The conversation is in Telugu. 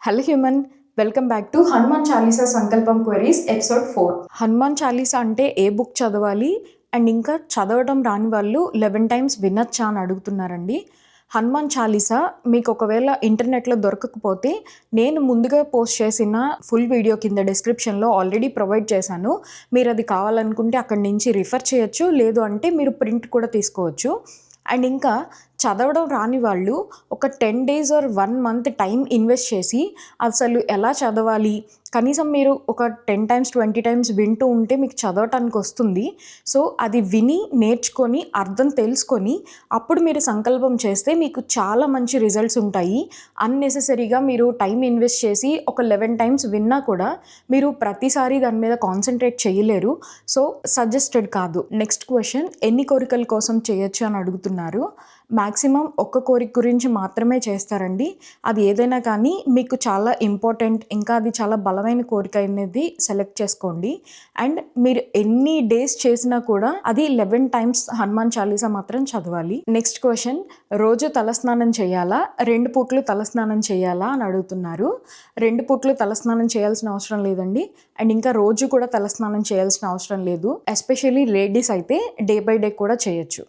Hello human, welcome back to Hanuman Chalisa సంకల్పం క్వెరీస్ ఎపిసోడ్ 4. హనుమాన్ చాలీసా అంటే ఏ బుక్ చదవాలి అండ్ ఇంకా చదవడం రాని వాళ్ళు 11 టైమ్స్ వినొచ్చా అని అడుగుతున్నారండి. హనుమాన్ చాలీసా మీకు ఒకవేళ ఇంటర్నెట్లో దొరకకపోతే నేను ముందుగా పోస్ట్ చేసిన ఫుల్ వీడియో కింద డిస్క్రిప్షన్లో ఆల్రెడీ ప్రొవైడ్ చేశాను. మీరు అది కావాలనుకుంటే అక్కడి నుంచి రిఫర్ చేయొచ్చు, లేదు అంటే మీరు ప్రింట్ కూడా తీసుకోవచ్చు. అండ్ ఇంకా చదవడం రాని వాళ్ళు ఒక 10 days or 1 month time invest చేసి అసలు ఎలా చదవాలి, కనీసం మీరు ఒక 10 టైమ్స్ 20 టైమ్స్ వింటూ ఉంటే మీకు చదవటానికి వస్తుంది. సో అది విని నేర్చుకొని అర్థం తెలుసుకొని అప్పుడు మీరు సంకల్పం చేస్తే మీకు చాలా మంచి రిజల్ట్స్ ఉంటాయి. అన్నెసెసరీగా మీరు టైం ఇన్వెస్ట్ చేసి ఒక 11 టైమ్స్ విన్నా కూడా మీరు ప్రతిసారి దాని మీద కాన్సన్ట్రేట్ చేయలేరు. సో సజెస్టెడ్ కాదు. నెక్స్ట్ క్వశ్చన్, ఎన్ని కోరికల కోసం చేయొచ్చు అని అడుగుతున్నారు. మ్యాక్సిమం ఒక్క కోరిక గురించి మాత్రమే చేస్తారండి. అది ఏదైనా కానీ మీకు చాలా ఇంపార్టెంట్, ఇంకా అది చాలా బలమైన కోరిక అనేది సెలెక్ట్ చేసుకోండి. అండ్ మీరు ఎన్ని డేస్ చేసినా కూడా అది 11 టైమ్స్ హనుమాన్ చాలీసా మాత్రం చదవాలి. నెక్స్ట్ క్వశ్చన్, రోజు తలస్నానం చేయాలా, 2 పూట్లు తలస్నానం చేయాలా అని అడుగుతున్నారు. 2 పూట్లు తలస్నానం చేయాల్సిన అవసరం లేదండి. అండ్ ఇంకా రోజు కూడా తలస్నానం చేయాల్సిన అవసరం లేదు. ఎస్పెషల్లీ లేడీస్ అయితే డే బై డే కూడా చేయొచ్చు.